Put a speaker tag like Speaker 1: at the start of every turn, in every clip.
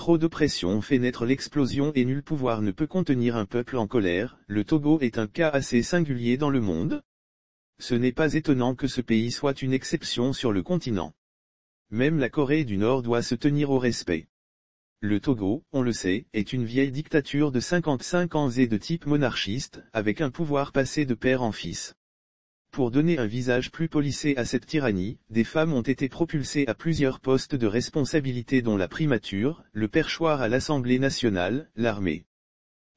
Speaker 1: trop d'oppression fait naître l'explosion et nul pouvoir ne peut contenir un peuple en colère. Le Togo est un cas assez singulier dans le monde. Ce n'est pas étonnant que ce pays soit une exception sur le continent. Même la Corée du Nord doit se tenir au respect. Le Togo, on le sait, est une vieille dictature de 55 ans et de type monarchiste, avec un pouvoir passé de père en fils. Pour donner un visage plus policé à cette tyrannie, des femmes ont été propulsées à plusieurs postes de responsabilité dont la primature, le perchoir à l'Assemblée nationale, l'armée.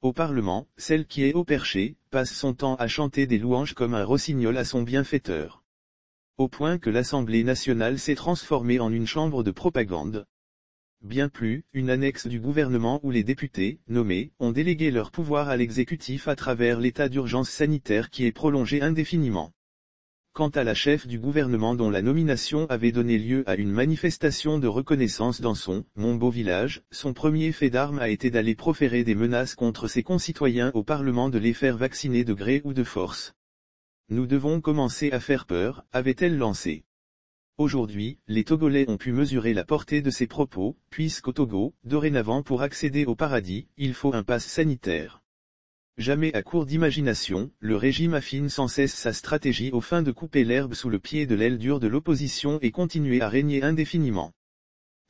Speaker 1: Au Parlement, celle qui est au perché, passe son temps à chanter des louanges comme un rossignol à son bienfaiteur. Au point que l'Assemblée nationale s'est transformée en une chambre de propagande. Bien plus, une annexe du gouvernement où les députés, nommés, ont délégué leur pouvoir à l'exécutif à travers l'état d'urgence sanitaire qui est prolongé indéfiniment. Quant à la chef du gouvernement dont la nomination avait donné lieu à une manifestation de reconnaissance dans mon beau village, son premier fait d'armes a été d'aller proférer des menaces contre ses concitoyens au Parlement de les faire vacciner de gré ou de force. Nous devons commencer à faire peur, avait-elle lancé. Aujourd'hui, les Togolais ont pu mesurer la portée de ces propos, puisqu'au Togo, dorénavant pour accéder au paradis, il faut un pass sanitaire. Jamais à court d'imagination, le régime affine sans cesse sa stratégie aux fins de couper l'herbe sous le pied de l'aile dure de l'opposition et continuer à régner indéfiniment.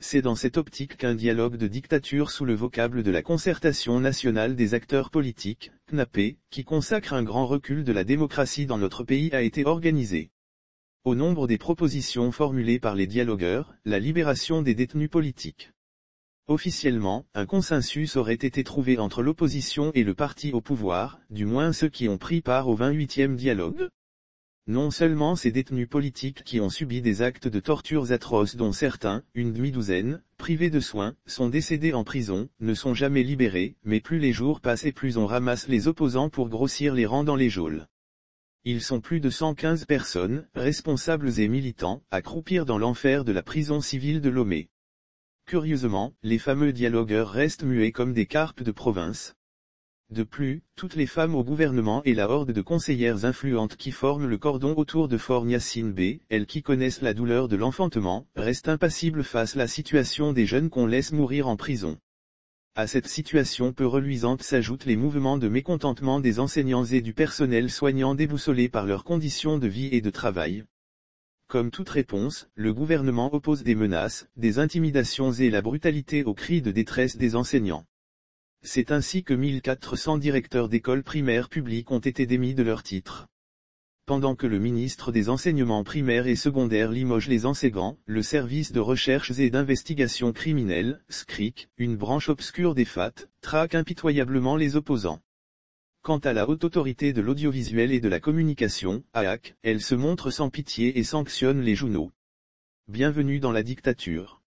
Speaker 1: C'est dans cette optique qu'un dialogue de dictature sous le vocable de la concertation nationale des acteurs politiques, CNAP, qui consacre un grand recul de la démocratie dans notre pays a été organisé. Au nombre des propositions formulées par les dialogueurs, la libération des détenus politiques. Officiellement, un consensus aurait été trouvé entre l'opposition et le parti au pouvoir, du moins ceux qui ont pris part au 28e dialogue. Non seulement ces détenus politiques qui ont subi des actes de tortures atroces dont certains, une demi-douzaine, privés de soins, sont décédés en prison, ne sont jamais libérés, mais plus les jours passent et plus on ramasse les opposants pour grossir les rangs dans les geôles. Ils sont plus de 115 personnes, responsables et militants, à croupir dans l'enfer de la prison civile de Lomé. Curieusement, les fameux dialogueurs restent muets comme des carpes de province. De plus, toutes les femmes au gouvernement et la horde de conseillères influentes qui forment le cordon autour de Fort Gnassingbé, B, elles qui connaissent la douleur de l'enfantement, restent impassibles face à la situation des jeunes qu'on laisse mourir en prison. À cette situation peu reluisante s'ajoutent les mouvements de mécontentement des enseignants et du personnel soignant déboussolés par leurs conditions de vie et de travail. Comme toute réponse, le gouvernement oppose des menaces, des intimidations et la brutalité aux cris de détresse des enseignants. C'est ainsi que 1400 directeurs d'écoles primaires publiques ont été démis de leur titre. Pendant que le ministre des Enseignements primaires et secondaires limoge les enseignants, le service de recherche et d'investigation criminelle, SCRIC, une branche obscure des FAT, traque impitoyablement les opposants. Quant à la haute autorité de l'audiovisuel et de la communication, AAC, elle se montre sans pitié et sanctionne les journaux. Bienvenue dans la dictature.